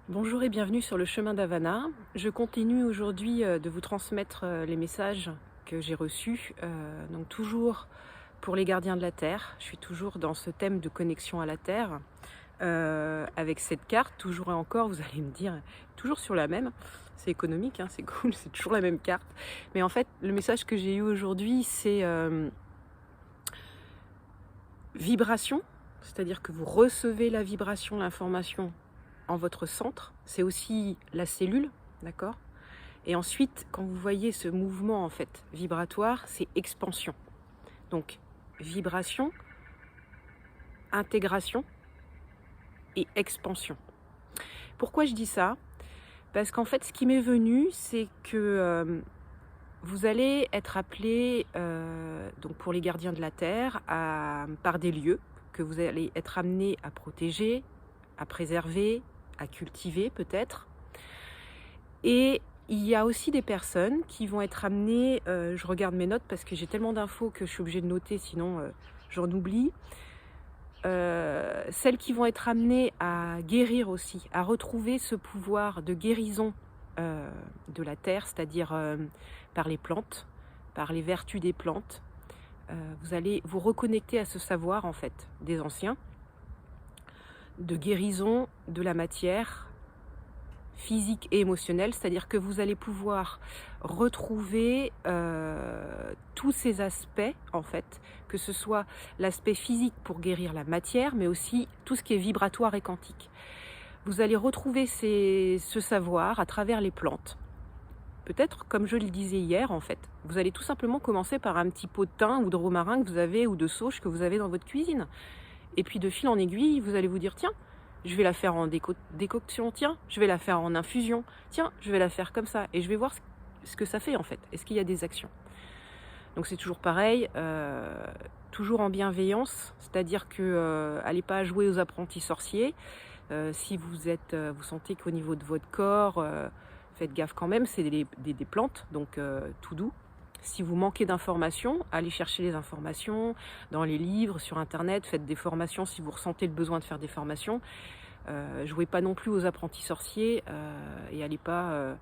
Bonjour et bienvenue sur le chemin d'Havana. Je continue aujourd'hui de vous transmettre les messages que j'ai reçus, donc toujours pour les gardiens de la Terre. Je suis toujours dans ce thème de connexion à la Terre, avec cette carte, toujours et encore, vous allez me dire, toujours sur la même. C'est économique, hein, c'est cool, c'est toujours la même carte. Mais en fait, le message que j'ai eu aujourd'hui, c'est vibration, c'est-à-dire que vous recevez la vibration, l'information en votre centre, c'est aussi la cellule, d'accord? Et ensuite, quand vous voyez ce mouvement en fait vibratoire, c'est expansion. Donc vibration, intégration et expansion. Pourquoi je dis ça? Parce qu'en fait, ce qui m'est venu, c'est que vous allez être appelés, donc pour les gardiens de la Terre, par des lieux que vous allez être amenés à protéger, à préserver, à cultiver peut-être. Et il y a aussi des personnes qui vont être amenées, je regarde mes notes parce que j'ai tellement d'infos que je suis obligée de noter, sinon j'en oublie. Celles qui vont être amenées à guérir aussi, à retrouver ce pouvoir de guérison de la terre, c'est-à-dire par les plantes, par les vertus des plantes. Vous allez vous reconnecter à ce savoir en fait des anciens, de guérison de la matière physique et émotionnelle, c'est-à-dire que vous allez pouvoir retrouver tous ces aspects en fait, que ce soit l'aspect physique pour guérir la matière, mais aussi tout ce qui est vibratoire et quantique. Vous allez retrouver ce savoir à travers les plantes. Peut-être, comme je le disais hier, en fait, vous allez tout simplement commencer par un petit pot de thym ou de romarin que vous avez, ou de sauge que vous avez dans votre cuisine. Et puis de fil en aiguille, vous allez vous dire, tiens, je vais la faire en décoction, tiens, je vais la faire en infusion, tiens, je vais la faire comme ça. Et je vais voir ce que ça fait en fait. Est-ce qu'il y a des actions? Donc c'est toujours pareil, toujours en bienveillance, c'est-à-dire que allez pas jouer aux apprentis sorciers. Si vous sentez qu'au niveau de votre corps, faites gaffe quand même, c'est des plantes, donc tout doux. Si vous manquez d'informations, allez chercher les informations dans les livres, sur internet, faites des formations si vous ressentez le besoin de faire des formations. Jouez pas non plus aux apprentis sorciers et allez pas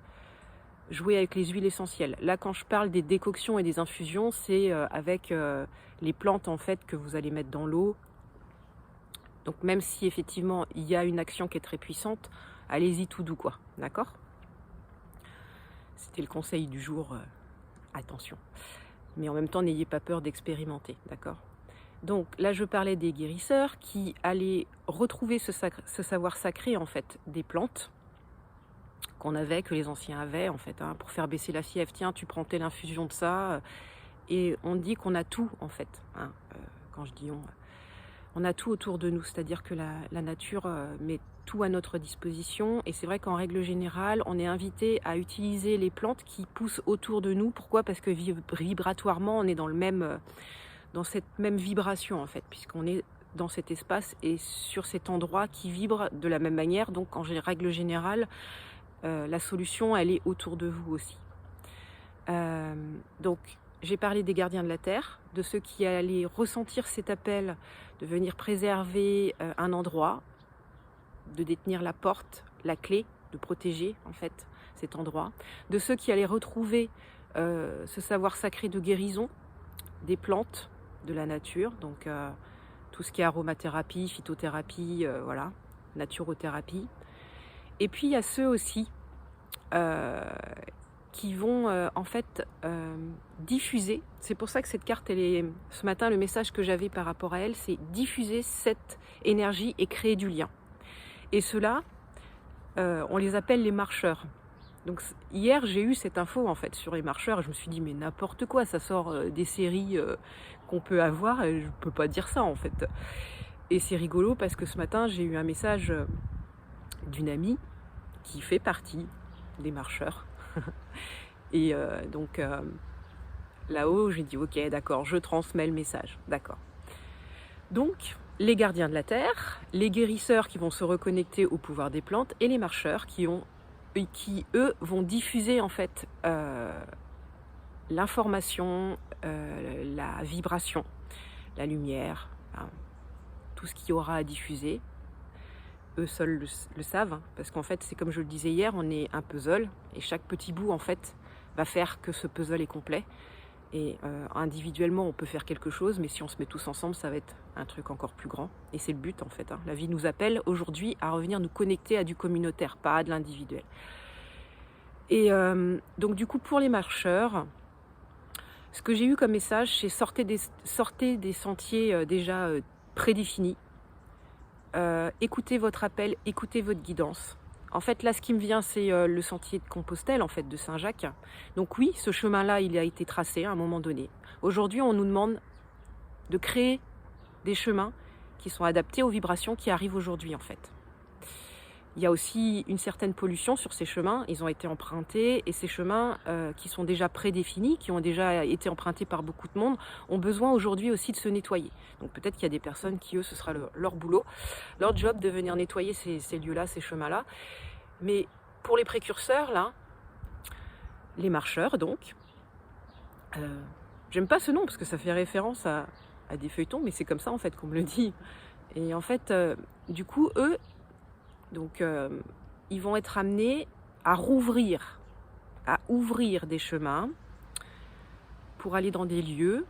jouer avec les huiles essentielles. Là, quand je parle des décoctions et des infusions, c'est avec les plantes en fait que vous allez mettre dans l'eau. Donc même si effectivement il y a une action qui est très puissante, allez-y tout doux quoi, d'accord? C'était le conseil du jour, attention. Mais en même temps, n'ayez pas peur d'expérimenter, d'accord? Donc là, je parlais des guérisseurs qui allaient retrouver ce savoir sacré en fait des plantes qu'on avait, que les anciens avaient en fait, hein, pour faire baisser la fièvre. Tiens, tu prends telle infusion de ça, et on dit qu'on a tout en fait, hein, quand je dis on a tout autour de nous, c'est-à-dire que la nature met tout à notre disposition. Et c'est vrai qu'en règle générale, on est invité à utiliser les plantes qui poussent autour de nous. Pourquoi? Parce que vibratoirement, on est dans cette même vibration en fait, puisqu'on est dans cet espace et sur cet endroit qui vibre de la même manière. Donc en règle générale, la solution, elle est autour de vous aussi. Donc j'ai parlé des gardiens de la Terre, de ceux qui allaient ressentir cet appel de venir préserver un endroit, de détenir la porte, la clé, de protéger en fait cet endroit, de ceux qui allaient retrouver ce savoir sacré de guérison des plantes, de la nature, donc tout ce qui est aromathérapie, phytothérapie, voilà, naturothérapie. Et puis il y a ceux aussi qui vont en fait diffuser. C'est pour ça que cette carte, ce matin, le message que j'avais par rapport à elle, c'est diffuser cette énergie et créer du lien. Et ceux-là, on les appelle les marcheurs. Donc hier, j'ai eu cette info en fait sur les marcheurs. Je me suis dit mais n'importe quoi, ça sort des séries qu'on peut avoir. Et je peux pas dire ça en fait. Et c'est rigolo parce que ce matin, j'ai eu un message d'une amie qui fait partie des marcheurs. Et donc là-haut, j'ai dit ok, d'accord, je transmets le message, d'accord. Donc les gardiens de la terre, les guérisseurs qui vont se reconnecter au pouvoir des plantes et les marcheurs qui eux vont diffuser en fait l'information, la vibration, la lumière, hein, tout ce qu'il y aura à diffuser. eux seuls le savent, hein, parce qu'en fait, c'est comme je le disais hier, on est un puzzle, et chaque petit bout, en fait, va faire que ce puzzle est complet. Et individuellement, on peut faire quelque chose, mais si on se met tous ensemble, ça va être un truc encore plus grand. Et c'est le but, en fait, hein. La vie nous appelle aujourd'hui à revenir nous connecter à du communautaire, pas à de l'individuel. Et donc, du coup, pour les marcheurs, ce que j'ai eu comme message, c'est sortez des sentiers déjà prédéfinis. Écoutez votre appel, écoutez votre guidance. En fait, là, ce qui me vient, c'est le sentier de Compostelle, en fait, de Saint-Jacques. Donc oui, ce chemin-là, il a été tracé à un moment donné. Aujourd'hui, on nous demande de créer des chemins qui sont adaptés aux vibrations qui arrivent aujourd'hui, en fait. Il y a aussi une certaine pollution sur ces chemins. Ils ont été empruntés, et ces chemins qui sont déjà prédéfinis, qui ont déjà été empruntés par beaucoup de monde, ont besoin aujourd'hui aussi de se nettoyer. Donc peut-être qu'il y a des personnes qui, eux, ce sera leur boulot, leur job de venir nettoyer ces lieux-là, ces chemins-là. Mais pour les précurseurs, là, les marcheurs, donc, j'aime pas ce nom parce que ça fait référence à des feuilletons, mais c'est comme ça, en fait, qu'on me le dit. Et en fait, du coup, eux, donc, ils vont être amenés à ouvrir des chemins pour aller dans des lieux,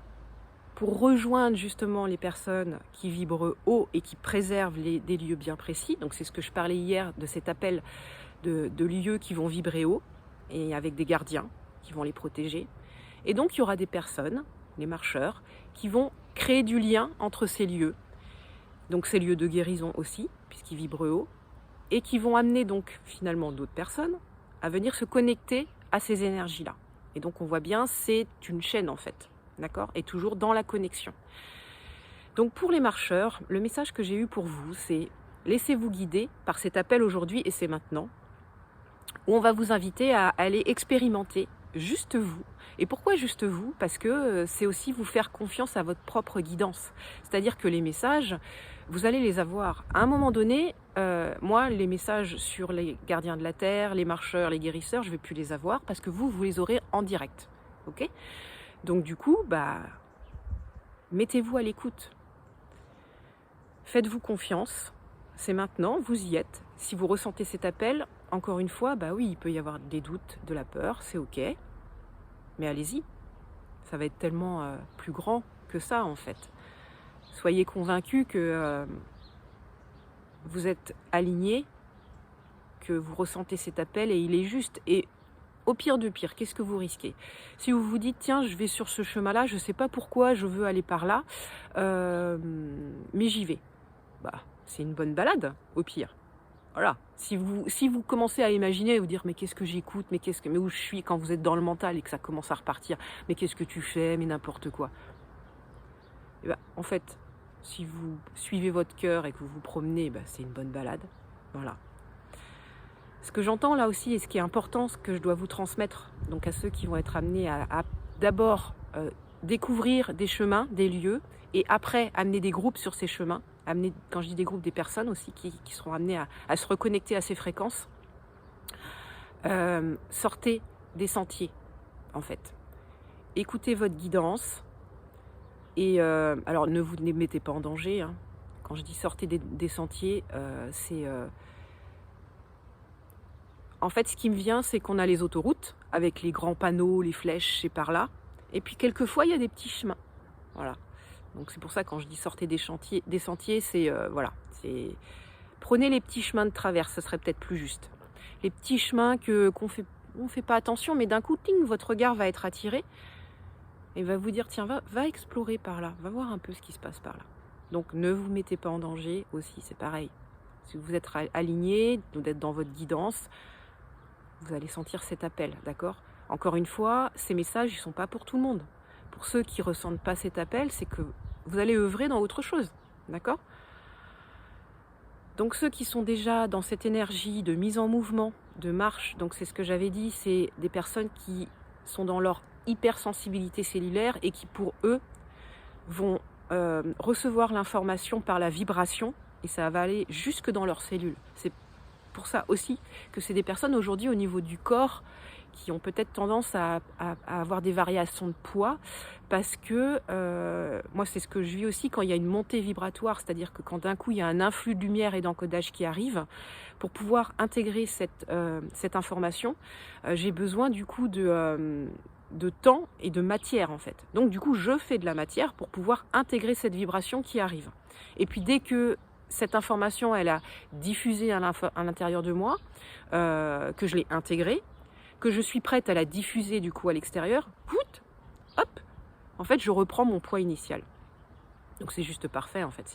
pour rejoindre justement les personnes qui vibrent haut et qui préservent des lieux bien précis. Donc c'est ce que je parlais hier de cet appel de lieux qui vont vibrer haut et avec des gardiens qui vont les protéger. Et donc il y aura des personnes, les marcheurs, qui vont créer du lien entre ces lieux. Donc ces lieux de guérison aussi, puisqu'ils vibrent haut, et qui vont amener donc finalement d'autres personnes à venir se connecter à ces énergies-là. Et donc on voit bien, c'est une chaîne en fait. D'accord ? Et toujours dans la connexion. Donc pour les marcheurs, le message que j'ai eu pour vous, c'est laissez-vous guider par cet appel aujourd'hui, et c'est maintenant, où on va vous inviter à aller expérimenter juste vous. Et pourquoi juste vous ? Parce que c'est aussi vous faire confiance à votre propre guidance. C'est-à-dire que les messages, vous allez les avoir. À un moment donné, moi, les messages sur les gardiens de la Terre, les marcheurs, les guérisseurs, je ne vais plus les avoir parce que vous les aurez en direct. Ok ? Donc du coup, mettez-vous à l'écoute. Faites-vous confiance. C'est maintenant, vous y êtes. Si vous ressentez cet appel, encore une fois, oui, il peut y avoir des doutes, de la peur, c'est ok. Mais allez-y. Ça va être tellement plus grand que ça, en fait. Soyez convaincus que vous êtes alignés, que vous ressentez cet appel et il est juste. Et au pire du pire, qu'est-ce que vous risquez ? Si vous vous dites, tiens, je vais sur ce chemin-là, je ne sais pas pourquoi je veux aller par là, mais j'y vais. C'est une bonne balade, au pire. Voilà. Si vous commencez à imaginer, vous dire, mais qu'est-ce que j'écoute, mais où je suis quand vous êtes dans le mental et que ça commence à repartir, mais qu'est-ce que tu fais, mais n'importe quoi. En fait, si vous suivez votre cœur et que vous vous promenez, c'est une bonne balade. Voilà. Ce que j'entends là aussi, et ce qui est important, ce que je dois vous transmettre, donc à ceux qui vont être amenés à d'abord découvrir des chemins, des lieux, et après amener des groupes sur ces chemins, amener, quand je dis des groupes, des personnes aussi qui seront amenées à se reconnecter à ces fréquences. Sortez des sentiers, en fait. Écoutez votre guidance, et alors ne vous mettez pas en danger, hein. Quand je dis sortez des sentiers, c'est... En fait, ce qui me vient, c'est qu'on a les autoroutes, avec les grands panneaux, les flèches, c'est par là. Et puis, quelquefois, il y a des petits chemins. Voilà. Donc, c'est pour ça, quand je dis sortez des sentiers, c'est... Prenez les petits chemins de traverse, ce serait peut-être plus juste. Les petits chemins qu'on fait pas attention, mais d'un coup, ting, votre regard va être attiré et va vous dire, tiens, va explorer par là, va voir un peu ce qui se passe par là. Donc, ne vous mettez pas en danger aussi, c'est pareil. Si vous êtes aligné, d'être dans votre guidance, vous allez sentir cet appel, d'accord ? Encore une fois, ces messages, ils ne sont pas pour tout le monde. Pour ceux qui ne ressentent pas cet appel, c'est que vous allez œuvrer dans autre chose, d'accord ? Donc ceux qui sont déjà dans cette énergie de mise en mouvement, de marche, donc c'est ce que j'avais dit, c'est des personnes qui sont dans leur hypersensibilité cellulaire et qui pour eux vont recevoir l'information par la vibration et ça va aller jusque dans leurs cellules. pour ça aussi que c'est des personnes aujourd'hui au niveau du corps qui ont peut-être tendance à avoir des variations de poids parce que, moi c'est ce que je vis aussi quand il y a une montée vibratoire, c'est-à-dire que quand d'un coup il y a un influx de lumière et d'encodage qui arrive, pour pouvoir intégrer cette information, j'ai besoin du coup de temps et de matière en fait. Donc du coup je fais de la matière pour pouvoir intégrer cette vibration qui arrive. Et puis dès que cette information elle a diffusé à l'intérieur de moi, que je l'ai intégrée, que je suis prête à la diffuser du coup à l'extérieur, hop, en fait je reprends mon poids initial. Donc c'est juste parfait en fait,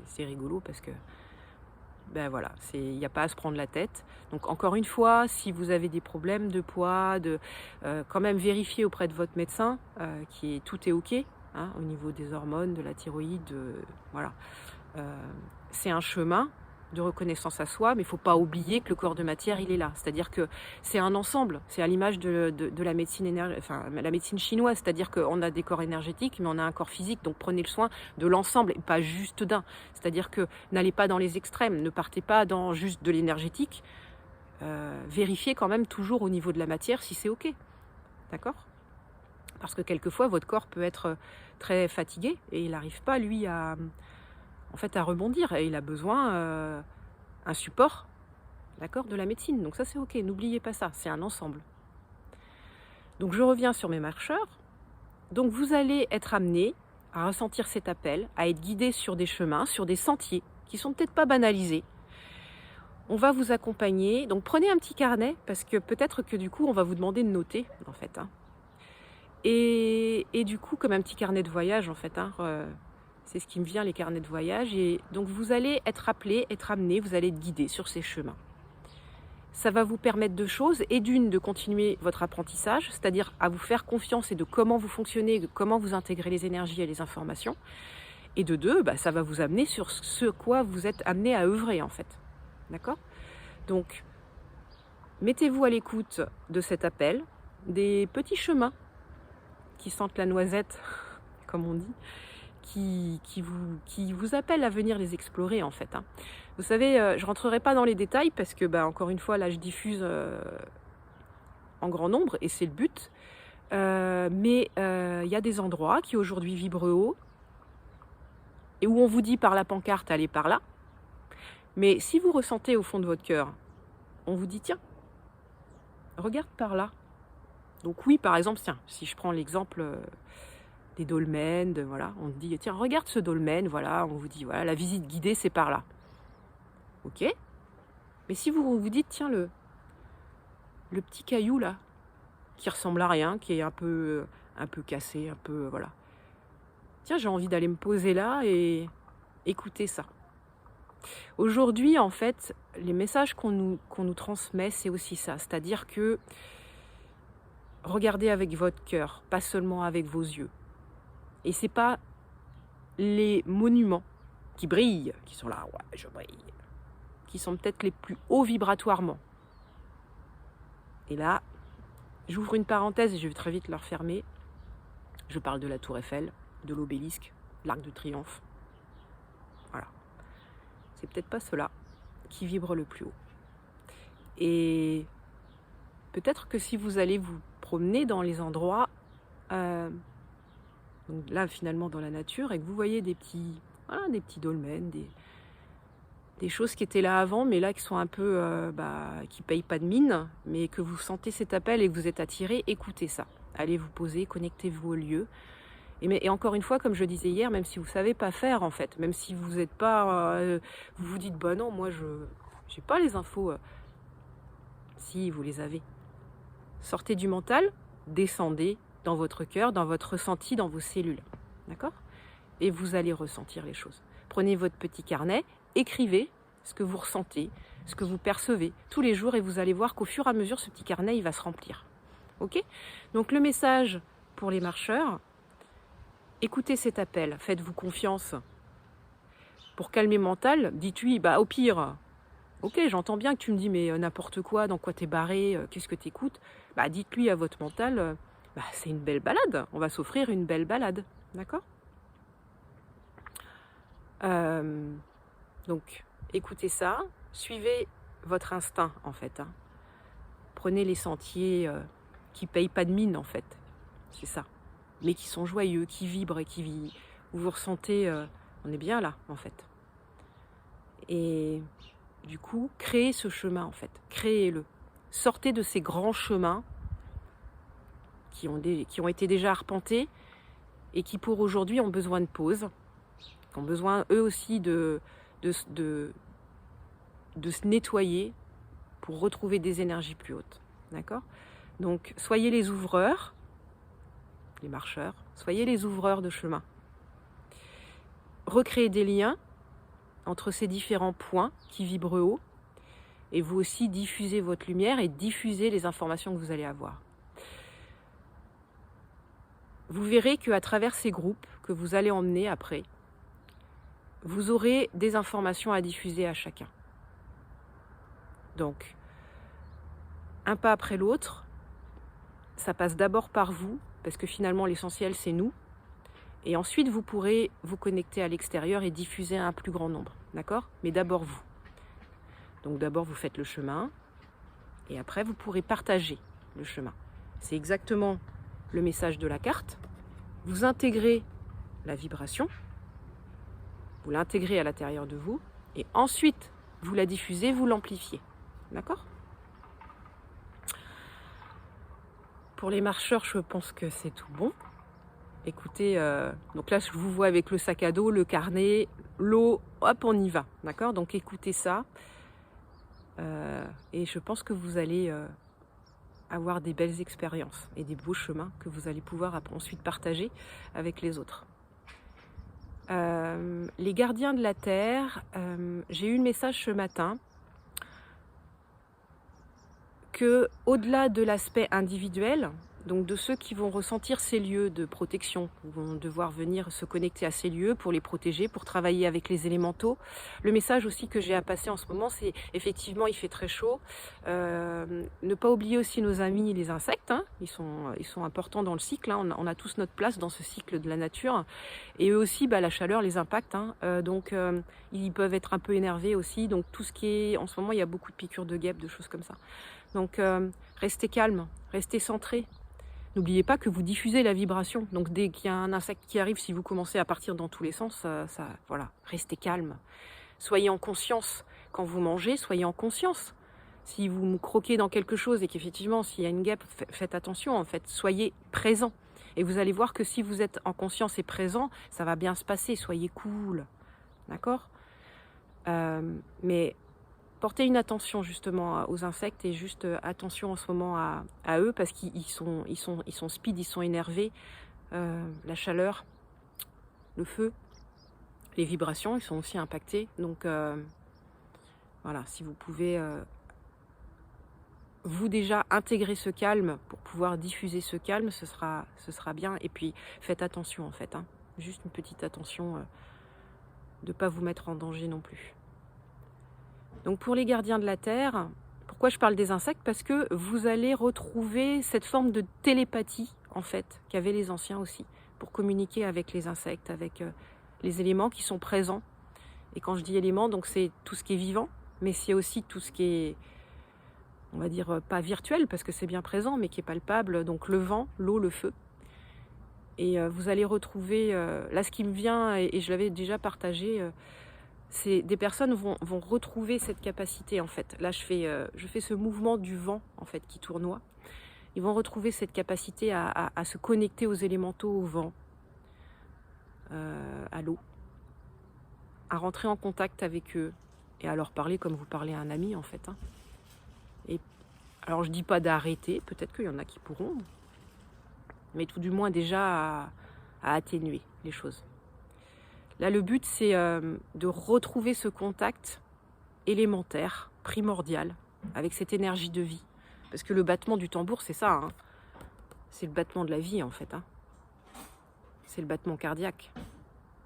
c'est rigolo parce que ben voilà, il n'y a pas à se prendre la tête. Donc encore une fois, si vous avez des problèmes de poids, quand même vérifier auprès de votre médecin tout est ok, hein, au niveau des hormones, de la thyroïde, voilà. C'est un chemin de reconnaissance à soi, mais il ne faut pas oublier que le corps de matière, il est là. C'est-à-dire que c'est un ensemble. C'est à l'image de la médecine la médecine chinoise, c'est-à-dire qu'on a des corps énergétiques, mais on a un corps physique. Donc prenez le soin de l'ensemble et pas juste d'un. C'est-à-dire que n'allez pas dans les extrêmes, ne partez pas dans juste de l'énergétique. Vérifiez quand même toujours au niveau de la matière si c'est OK. D'accord ? Parce que quelquefois, votre corps peut être très fatigué et il n'arrive pas, lui, à rebondir. Et il a besoin un support, d'accord, de la médecine. Donc ça, c'est OK. N'oubliez pas ça. C'est un ensemble. Donc je reviens sur mes marcheurs. Donc vous allez être amené à ressentir cet appel, à être guidé sur des chemins, sur des sentiers qui sont peut-être pas banalisés. On va vous accompagner. Donc prenez un petit carnet parce que peut-être que du coup, on va vous demander de noter, en fait. Hein. Et du coup, comme un petit carnet de voyage, en fait, hein, c'est ce qui me vient, les carnets de voyage. Et donc, vous allez être appelé, être amené, vous allez être guidé sur ces chemins. Ça va vous permettre deux choses. Et d'une, de continuer votre apprentissage, c'est-à-dire à vous faire confiance et de comment vous fonctionnez, de comment vous intégrez les énergies et les informations. Et de deux, ça va vous amener sur ce quoi vous êtes amené à œuvrer, en fait. D'accord ? Donc, mettez-vous à l'écoute de cet appel, des petits chemins qui sentent la noisette, comme on dit, qui vous appellent à venir les explorer en fait. Hein. Vous savez, je ne rentrerai pas dans les détails parce que, encore une fois, là, je diffuse en grand nombre et c'est le but. Mais il y a des endroits qui aujourd'hui vibrent haut et où on vous dit par la pancarte, allez par là. Mais si vous ressentez au fond de votre cœur, on vous dit, tiens, regarde par là. Donc oui, par exemple, tiens, si je prends l'exemple des dolmens, voilà, on dit, tiens, regarde ce dolmen, voilà, on vous dit, voilà, la visite guidée, c'est par là. Ok ? Mais si vous vous dites, tiens, le petit caillou, là, qui ressemble à rien, qui est un peu cassé, un peu, voilà. Tiens, j'ai envie d'aller me poser là et écouter ça. Aujourd'hui, en fait, les messages qu'on nous transmet, c'est aussi ça. C'est-à-dire que regardez avec votre cœur, pas seulement avec vos yeux. Et c'est pas les monuments qui brillent, qui sont là, ouais, je brille, qui sont peut-être les plus hauts vibratoirement. Et là, j'ouvre une parenthèse et je vais très vite la refermer. Je parle de la Tour Eiffel, de l'Obélisque, l'Arc de Triomphe. Voilà. C'est peut-être pas ceux-là qui vibrent le plus haut. Et peut-être que si vous allez vous promener dans les endroits, donc là finalement dans la nature, et que vous voyez des petits dolmens, des choses qui étaient là avant, mais là qui sont un peu, qui payent pas de mine, mais que vous sentez cet appel et que vous êtes attiré, écoutez ça. Allez vous poser, connectez-vous au lieu. Et encore une fois, comme je disais hier, même si vous savez pas faire en fait, même si vous n'êtes pas, vous vous dites non, moi je n'ai pas les infos. Si vous les avez, sortez du mental, descendez dans votre cœur, dans votre ressenti, dans vos cellules, d'accord ? Et vous allez ressentir les choses. Prenez votre petit carnet, écrivez ce que vous ressentez, ce que vous percevez tous les jours, et vous allez voir qu'au fur et à mesure, ce petit carnet, il va se remplir. Ok ? Donc le message pour les marcheurs. Écoutez cet appel, faites-vous confiance. Pour calmer le mental, dites-lui, au pire, ok, j'entends bien que tu me dis, mais n'importe quoi, dans quoi t'es barré, qu'est-ce que t'écoutes ? Dites-lui à votre mental, c'est une belle balade, on va s'offrir une belle balade, d'accord ? Donc, écoutez ça, suivez votre instinct, en fait. Hein. Prenez les sentiers qui ne payent pas de mine, en fait. C'est ça. Mais qui sont joyeux, qui vibrent et où vous ressentez, on est bien là, en fait. Et du coup, créez ce chemin, en fait. Créez-le. Sortez de ces grands chemins qui ont été déjà arpentés et qui, pour aujourd'hui, ont besoin de pause, qui ont besoin, eux aussi, de se nettoyer pour retrouver des énergies plus hautes. D'accord ? Donc, soyez les ouvreurs, les marcheurs, soyez les ouvreurs de chemin. Recréez des liens entre ces différents points qui vibrent haut, et vous aussi diffusez votre lumière et diffusez les informations que vous allez avoir. Vous verrez qu'à travers ces groupes que vous allez emmener après, vous aurez des informations à diffuser à chacun. Donc, un pas après l'autre, ça passe d'abord par vous, parce que finalement l'essentiel c'est nous, et ensuite vous pourrez vous connecter à l'extérieur et diffuser à un plus grand nombre, d'accord ? Mais d'abord vous. Donc d'abord vous faites le chemin, et après vous pourrez partager le chemin. C'est exactement le message de la carte. Vous intégrez la vibration, vous l'intégrez à l'intérieur de vous, et ensuite vous la diffusez, vous l'amplifiez, d'accord ? Pour les marcheurs, je pense que c'est tout bon. Écoutez, donc là je vous vois avec le sac à dos, le carnet, l'eau, hop on y va, d'accord ? Donc écoutez ça, et je pense que vous allez avoir des belles expériences et des beaux chemins que vous allez pouvoir ensuite partager avec les autres. Les gardiens de la Terre, j'ai eu le message ce matin que, au-delà de l'aspect individuel, donc de ceux qui vont ressentir ces lieux de protection, vont devoir venir se connecter à ces lieux pour les protéger, pour travailler avec les élémentaux. Le message aussi que j'ai à passer en ce moment, c'est effectivement il fait très chaud. Ne pas oublier aussi nos amis les insectes, hein. Ils sont importants dans le cycle, hein. On a tous notre place dans ce cycle de la nature. Et eux aussi, la chaleur les impacte, hein. Donc ils peuvent être un peu énervés aussi. Donc tout ce qui est, en ce moment il y a beaucoup de piqûres de guêpes, de choses comme ça. Donc restez calme, restez centré. N'oubliez pas que vous diffusez la vibration. Donc dès qu'il y a un insecte qui arrive, si vous commencez à partir dans tous les sens, voilà, restez calme. Soyez en conscience. Quand vous mangez, soyez en conscience. Si vous croquez dans quelque chose et qu'effectivement, s'il y a une guêpe, faites attention, en fait. Soyez présent. Et vous allez voir que si vous êtes en conscience et présent, ça va bien se passer. Soyez cool. D'accord ? Mais portez une attention justement aux insectes et juste attention en ce moment à eux parce qu'ils sont speed, ils sont énervés. La chaleur, le feu, les vibrations, ils sont aussi impactés. Donc voilà, si vous pouvez vous déjà intégrer ce calme pour pouvoir diffuser ce calme, ce sera bien. Et puis faites attention en fait, hein. Juste une petite attention de ne pas vous mettre en danger non plus. Donc pour les gardiens de la Terre, pourquoi je parle des insectes ? Parce que vous allez retrouver cette forme de télépathie, en fait, qu'avaient les anciens aussi, pour communiquer avec les insectes, avec les éléments qui sont présents. Et quand je dis éléments, donc c'est tout ce qui est vivant, mais c'est aussi tout ce qui est, on va dire, pas virtuel, parce que c'est bien présent, mais qui est palpable, donc le vent, l'eau, le feu. Et vous allez retrouver, là ce qui me vient, et je l'avais déjà partagé, c'est des personnes vont retrouver cette capacité en fait. Là je fais ce mouvement du vent en fait qui tournoie. Ils vont retrouver cette capacité à se connecter aux élémentaux, au vent, à l'eau, à rentrer en contact avec eux et à leur parler comme vous parlez à un ami en fait, hein. Et alors je dis pas d'arrêter, peut-être qu'il y en a qui pourront, mais tout du moins déjà à atténuer les choses. Là, le but, c'est de retrouver ce contact élémentaire, primordial, avec cette énergie de vie. Parce que le battement du tambour, c'est ça, hein. C'est le battement de la vie, en fait, hein. C'est le battement cardiaque,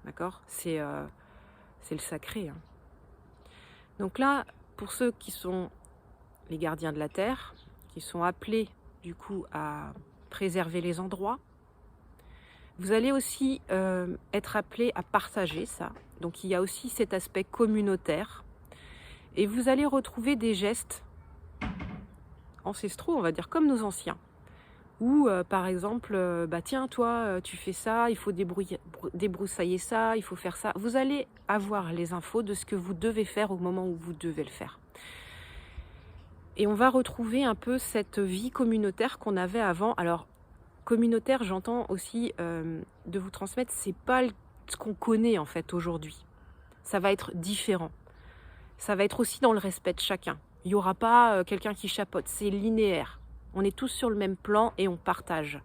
d'accord ? C'est le sacré, hein. Donc là, pour ceux qui sont les gardiens de la Terre, qui sont appelés, du coup, à préserver les endroits, vous allez aussi être appelé à partager ça. Donc il y a aussi cet aspect communautaire. Et vous allez retrouver des gestes ancestraux, on va dire, comme nos anciens. Ou par exemple, bah tiens, toi, tu fais ça, il faut débroussailler ça, il faut faire ça. Vous allez avoir les infos de ce que vous devez faire au moment où vous devez le faire. Et on va retrouver un peu cette vie communautaire qu'on avait avant. Alors, communautaire, j'entends aussi de vous transmettre, c'est pas ce qu'on connaît en fait aujourd'hui. Ça va être différent. Ça va être aussi dans le respect de chacun. Il n'y aura pas quelqu'un qui chapeaute, c'est linéaire. On est tous sur le même plan et on partage.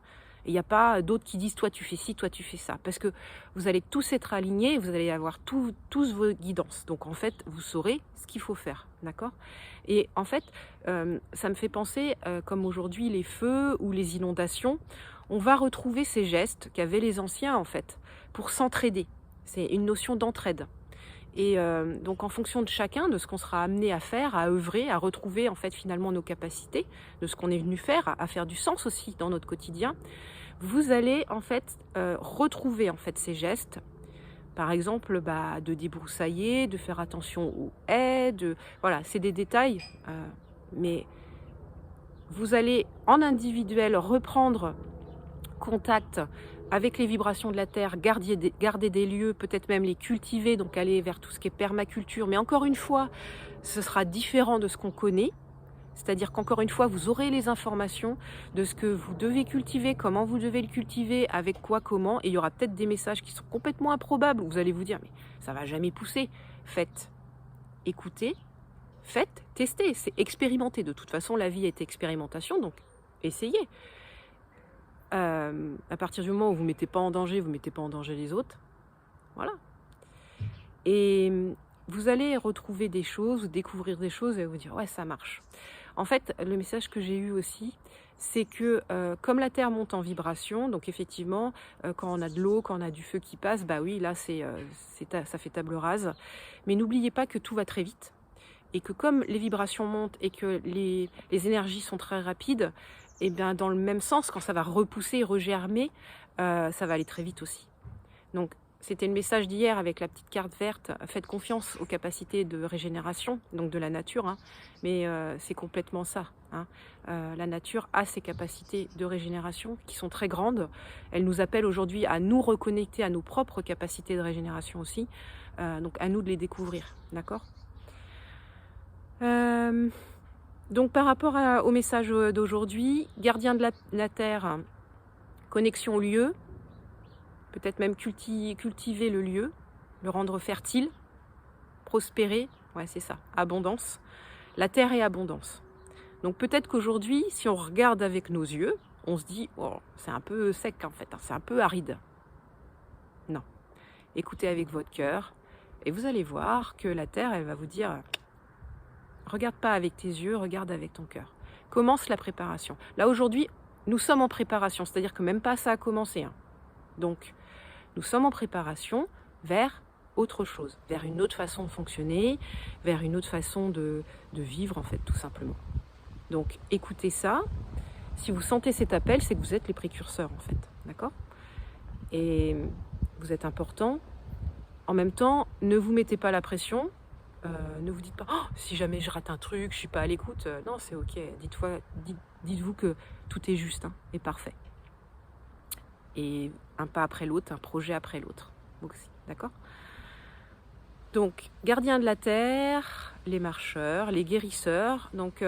Il n'y a pas d'autres qui disent toi tu fais ci, toi tu fais ça. Parce que vous allez tous être alignés, vous allez avoir tous vos guidances. Donc en fait, vous saurez ce qu'il faut faire. D'accord? Et en fait, ça me fait penser, comme aujourd'hui les feux ou les inondations, on va retrouver ces gestes qu'avaient les anciens en fait, pour s'entraider. C'est une notion d'entraide. Et donc en fonction de chacun, de ce qu'on sera amené à faire, à œuvrer, à retrouver en fait finalement nos capacités, de ce qu'on est venu faire, à faire du sens aussi dans notre quotidien, vous allez en fait retrouver en fait ces gestes. Par exemple, bah, de débroussailler, de faire attention aux haies, voilà, c'est des détails, mais vous allez en individuel reprendre contact avec les vibrations de la terre, garder des lieux, peut-être même les cultiver, donc aller vers tout ce qui est permaculture. Mais encore une fois, ce sera différent de ce qu'on connaît. C'est-à-dire qu'encore une fois, vous aurez les informations de ce que vous devez cultiver, comment vous devez le cultiver, avec quoi, comment. Et il y aura peut-être des messages qui sont complètement improbables, où vous allez vous dire, mais ça va jamais pousser. Faites, écoutez, faites, testez, c'est expérimenter. De toute façon, la vie est expérimentation, donc essayez. À partir du moment où vous ne mettez pas en danger, vous ne mettez pas en danger les autres. Voilà. Et vous allez retrouver des choses, découvrir des choses et vous dire, ouais, ça marche. En fait, le message que j'ai eu aussi, c'est que comme la Terre monte en vibration, donc effectivement, quand on a de l'eau, quand on a du feu qui passe, bah oui, là, ça fait table rase. Mais n'oubliez pas que tout va très vite. Et que comme les vibrations montent et que les énergies sont très rapides, et bien dans le même sens, quand ça va repousser, regermer, ça va aller très vite aussi. Donc c'était le message d'hier avec la petite carte verte, faites confiance aux capacités de régénération, donc de la nature, hein, mais c'est complètement ça. Hein. La nature a ses capacités de régénération qui sont très grandes. Elle nous appelle aujourd'hui à nous reconnecter à nos propres capacités de régénération aussi, donc à nous de les découvrir, d'accord ? Donc par rapport au message d'aujourd'hui, gardien de la terre, connexion au lieu, peut-être même cultiver le lieu, le rendre fertile, prospérer, ouais c'est ça, abondance. La terre est abondance. Donc peut-être qu'aujourd'hui, si on regarde avec nos yeux, on se dit, oh, c'est un peu sec en fait, hein, c'est un peu aride. Non, écoutez avec votre cœur et vous allez voir que la terre, elle va vous dire... Regarde pas avec tes yeux, regarde avec ton cœur. Commence la préparation. Là, aujourd'hui, nous sommes en préparation, c'est-à-dire que même pas ça a commencé. Hein. Donc, nous sommes en préparation vers autre chose, vers une autre façon de fonctionner, vers une autre façon de vivre, en fait, tout simplement. Donc, écoutez ça. Si vous sentez cet appel, c'est que vous êtes les précurseurs, en fait. D'accord ? Et vous êtes important. En même temps, ne vous mettez pas la pression. Ne vous dites pas oh, si jamais je rate un truc, je suis pas à l'écoute. Non, c'est ok. Dites-vous que tout est juste hein, et parfait. Et un pas après l'autre, un projet après l'autre. Aussi, d'accord ? Donc, gardiens de la terre, les marcheurs, les guérisseurs. Donc,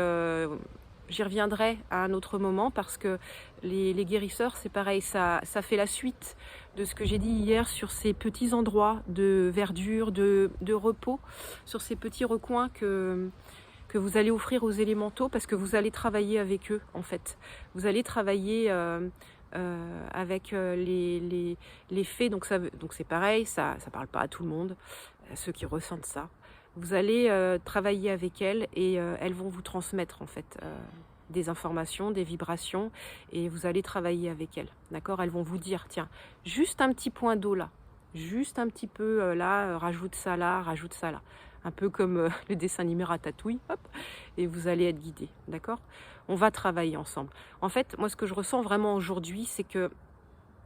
j'y reviendrai à un autre moment parce que les guérisseurs, c'est pareil, ça fait la suite de ce que j'ai dit hier sur ces petits endroits de verdure, de repos, sur ces petits recoins que vous allez offrir aux élémentaux parce que vous allez travailler avec eux en fait. Vous allez travailler avec les fées, donc c'est pareil, ça parle pas à tout le monde, ceux qui ressentent ça. Vous allez travailler avec elles et elles vont vous transmettre en fait des informations, des vibrations et vous allez travailler avec elles, d'accord ? Elles vont vous dire, tiens, juste un petit point d'eau là, juste un petit peu là, rajoute ça là, rajoute ça là. Un peu comme le dessin animé Ratatouille, hop, et vous allez être guidés, d'accord ? On va travailler ensemble. En fait, moi ce que je ressens vraiment aujourd'hui, c'est que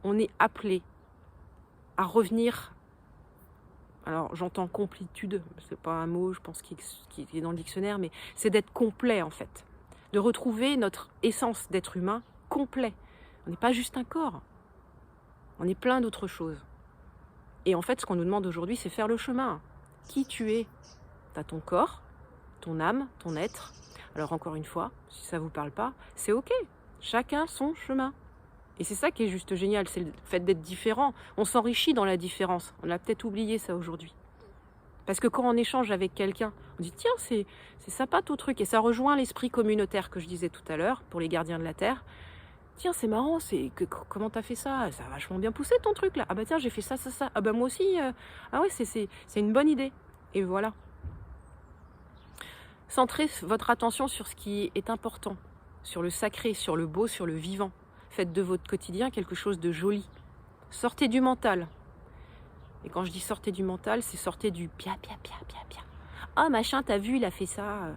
on est appelé à revenir Alors j'entends complétude, c'est pas un mot, je pense, qui est dans le dictionnaire, mais c'est d'être complet en fait. De retrouver notre essence d'être humain complet. On n'est pas juste un corps, on est plein d'autres choses. Et en fait, ce qu'on nous demande aujourd'hui, c'est faire le chemin. Qui tu es? Tu as ton corps, ton âme, ton être. Alors encore une fois, si ça ne vous parle pas, c'est ok. Chacun son chemin. Et c'est ça qui est juste génial, c'est le fait d'être différent. On s'enrichit dans la différence. On a peut-être oublié ça aujourd'hui. Parce que quand on échange avec quelqu'un, on dit tiens, c'est sympa ton truc. Et ça rejoint l'esprit communautaire que je disais tout à l'heure pour les gardiens de la Terre. Tiens, c'est marrant, comment t'as fait ça? Ça a vachement bien poussé ton truc là. Ah bah tiens, j'ai fait ça, ça, ça. Ah bah moi aussi, ah ouais, c'est une bonne idée. Et voilà. Centrez votre attention sur ce qui est important, sur le sacré, sur le beau, sur le vivant. Faites de votre quotidien quelque chose de joli. Sortez du mental. Et quand je dis sortez du mental, c'est sortez du pia. Ah machin, t'as vu, il a fait ça.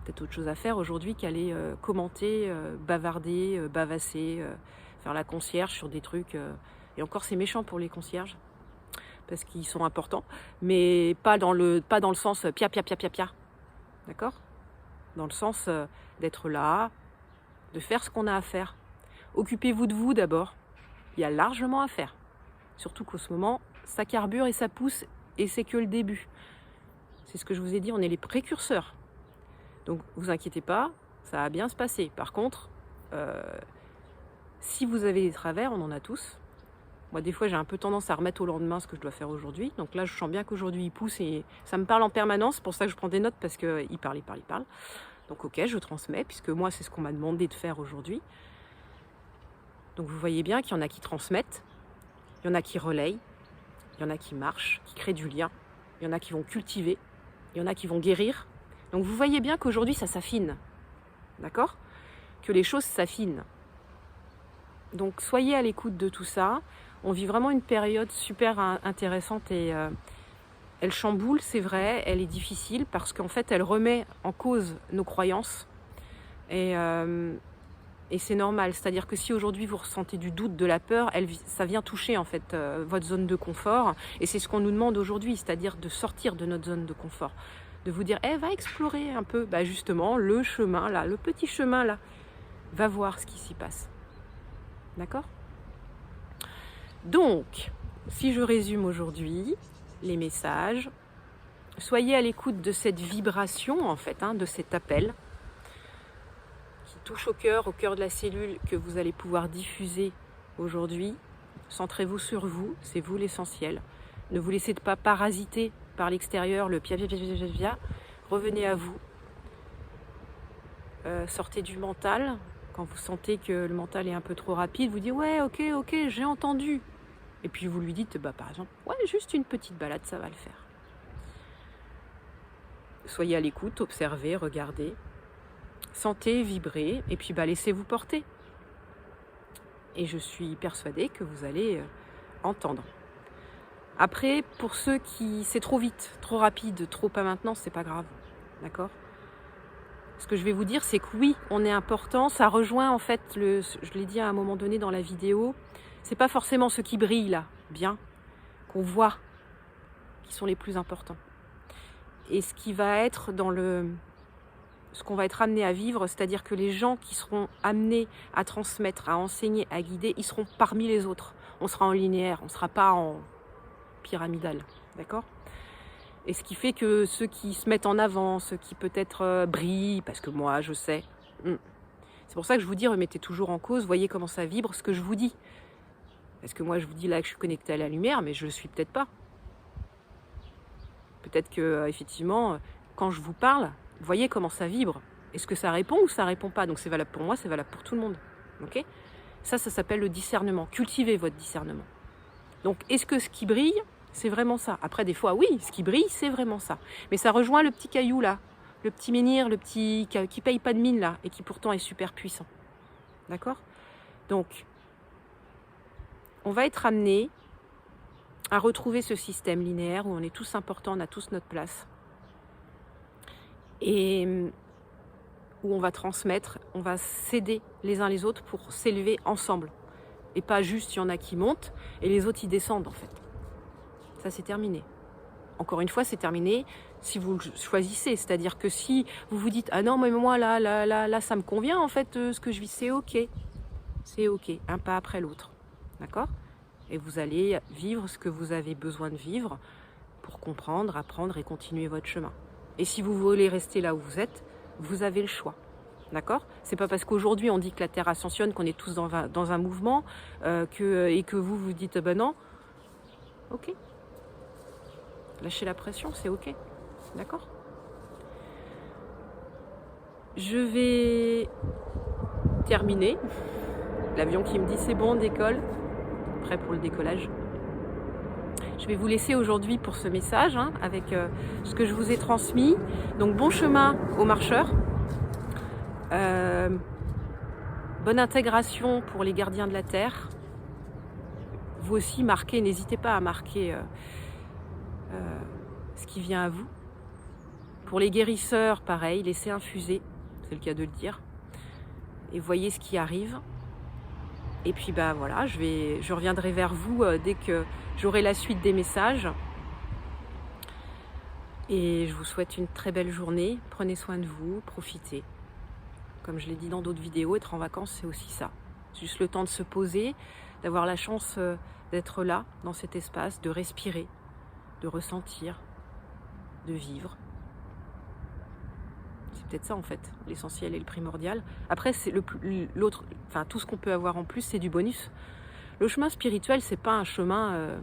Peut-être autre chose à faire aujourd'hui qu'aller commenter, bavarder, bavasser, faire la concierge sur des trucs. Et encore, c'est méchant pour les concierges, parce qu'ils sont importants, mais pas dans le sens pia. D'accord? Dans le sens d'être là, de faire ce qu'on a à faire. Occupez-vous de vous d'abord. Il y a largement à faire. Surtout qu'au ce moment, ça carbure et ça pousse, et c'est que le début. C'est ce que je vous ai dit, on est les précurseurs. Donc, vous inquiétez pas, ça va bien se passer. Par contre, si vous avez des travers, on en a tous. Moi, des fois, j'ai un peu tendance à remettre au lendemain ce que je dois faire aujourd'hui. Donc là, je sens bien qu'aujourd'hui, il pousse et ça me parle en permanence. C'est pour ça que je prends des notes, parce qu'il parle. Donc, ok, je transmets, puisque moi, c'est ce qu'on m'a demandé de faire aujourd'hui. Donc, vous voyez bien qu'il y en a qui transmettent, il y en a qui relayent, il y en a qui marchent, qui créent du lien, il y en a qui vont cultiver, il y en a qui vont guérir. Donc, vous voyez bien qu'aujourd'hui, ça s'affine. D'accord? Que les choses s'affinent. Donc, soyez à l'écoute de tout ça. On vit vraiment une période super intéressante et elle chamboule, c'est vrai, elle est difficile parce qu'en fait, elle remet en cause nos croyances. Et c'est normal. C'est-à-dire que si aujourd'hui vous ressentez du doute, de la peur, ça vient toucher en fait votre zone de confort. Et c'est ce qu'on nous demande aujourd'hui, c'est-à-dire de sortir de notre zone de confort. De vous dire, va explorer un peu, justement, le chemin là, le petit chemin là. Va voir ce qui s'y passe. D'accord ? Donc, si je résume aujourd'hui les messages, soyez à l'écoute de cette vibration, en fait, de cet appel qui touche au cœur de la cellule que vous allez pouvoir diffuser aujourd'hui. Centrez-vous sur vous, c'est vous l'essentiel. Ne vous laissez pas parasiter par l'extérieur, le pia. Revenez à vous. Sortez du mental. Quand vous sentez que le mental est un peu trop rapide, vous dites ouais, ok, j'ai entendu. Et puis vous lui dites, par exemple, ouais, juste une petite balade, ça va le faire. Soyez à l'écoute, observez, regardez, sentez, vibrez, et puis laissez-vous porter. Et je suis persuadée que vous allez entendre. Après, pour ceux qui, c'est trop vite, trop rapide, trop pas maintenant, c'est pas grave, d'accord ? Ce que je vais vous dire, c'est que oui, on est important, ça rejoint en fait, je l'ai dit à un moment donné dans la vidéo, c'est pas forcément ceux qui brillent là, bien, qu'on voit, qui sont les plus importants. Et ce qui va être ce qu'on va être amené à vivre, c'est-à-dire que les gens qui seront amenés à transmettre, à enseigner, à guider, ils seront parmi les autres. On sera en linéaire, on ne sera pas en pyramidal, d'accord ? Et ce qui fait que ceux qui se mettent en avant, ceux qui peut-être brillent, parce que moi, je sais. C'est pour ça que je vous dis, remettez toujours en cause, voyez comment ça vibre, ce que je vous dis. Parce que moi, je vous dis là que je suis connectée à la lumière, mais je ne le suis peut-être pas. Peut-être que, effectivement, quand je vous parle, voyez comment ça vibre. Est-ce que ça répond ou ça répond pas? Donc c'est valable pour moi, c'est valable pour tout le monde. Ok? Ça s'appelle le discernement. Cultivez votre discernement. Donc, est-ce que ce qui brille, c'est vraiment ça? Après, des fois, oui, ce qui brille, c'est vraiment ça. Mais ça rejoint le petit caillou là, le petit menhir, le petit qui paye pas de mine là, et qui pourtant est super puissant. D'accord? Donc, on va être amené à retrouver ce système linéaire où on est tous importants, on a tous notre place. Et où on va transmettre, on va s'aider les uns les autres pour s'élever ensemble. Et pas juste, il y en a qui montent et les autres, ils descendent en fait. Ça c'est terminé. Encore une fois, c'est terminé si vous le choisissez. C'est-à-dire que si vous vous dites « Ah non, mais moi, là, ça me convient, en fait, ce que je vis, c'est OK. » C'est OK, un pas après l'autre. D'accord? Et vous allez vivre ce que vous avez besoin de vivre pour comprendre, apprendre et continuer votre chemin. Et si vous voulez rester là où vous êtes, vous avez le choix. D'accord? C'est pas parce qu'aujourd'hui on dit que la Terre ascensionne, qu'on est tous dans un mouvement, et que vous dites ben non. Ok. Lâchez la pression, c'est ok. D'accord? Je vais terminer. L'avion qui me dit c'est bon, on décolle. Prêt pour le décollage. Je vais vous laisser aujourd'hui pour ce message, hein, avec ce que je vous ai transmis. Donc bon chemin aux marcheurs. Bonne intégration pour les gardiens de la Terre. Vous aussi, marquez, n'hésitez pas à marquer ce qui vient à vous. Pour les guérisseurs, pareil, laissez infuser, c'est le cas de le dire. Et voyez ce qui arrive. Et puis bah voilà, je reviendrai vers vous dès que j'aurai la suite des messages. Et je vous souhaite une très belle journée. Prenez soin de vous, profitez. Comme je l'ai dit dans d'autres vidéos, être en vacances, c'est aussi ça. Juste le temps de se poser, d'avoir la chance d'être là, dans cet espace, de respirer, de ressentir, de vivre. C'est peut-être ça en fait, l'essentiel et le primordial. Après, c'est l'autre, enfin tout ce qu'on peut avoir en plus, c'est du bonus. Le chemin spirituel, c'est pas un chemin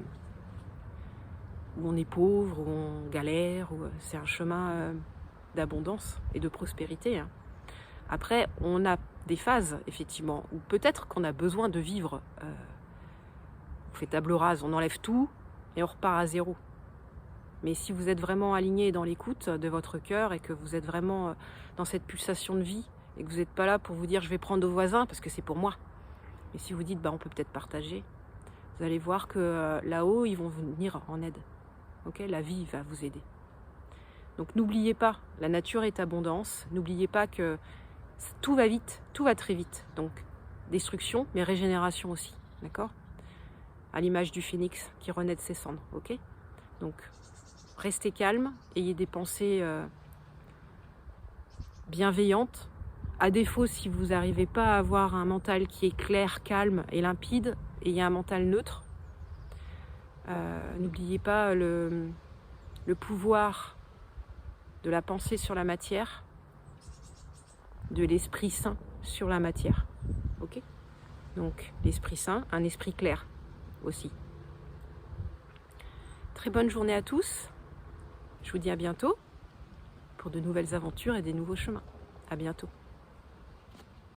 où on est pauvre, où on galère, c'est un chemin d'abondance et de prospérité. Hein. Après, on a des phases, effectivement, où peut-être qu'on a besoin de vivre. On fait table rase, on enlève tout et on repart à zéro. Mais si vous êtes vraiment aligné dans l'écoute de votre cœur et que vous êtes vraiment dans cette pulsation de vie et que vous n'êtes pas là pour vous dire je vais prendre au voisin parce que c'est pour moi. Mais si vous dites bah, on peut peut-être partager, vous allez voir que là-haut, ils vont venir en aide. Okay, la vie va vous aider. Donc n'oubliez pas, la nature est abondance. N'oubliez pas que tout va vite, tout va très vite. Donc destruction, mais régénération aussi. D'accord? À l'image du phénix qui renaît de ses cendres. Ok? Donc restez calme, ayez des pensées bienveillantes. À défaut, si vous n'arrivez pas à avoir un mental qui est clair, calme et limpide, ayez un mental neutre. N'oubliez pas le pouvoir de la pensée sur la matière, de l'Esprit Saint sur la matière. Ok? Donc l'Esprit Saint, un esprit clair aussi. Très bonne journée à tous. Je vous dis à bientôt pour de nouvelles aventures et des nouveaux chemins. À bientôt.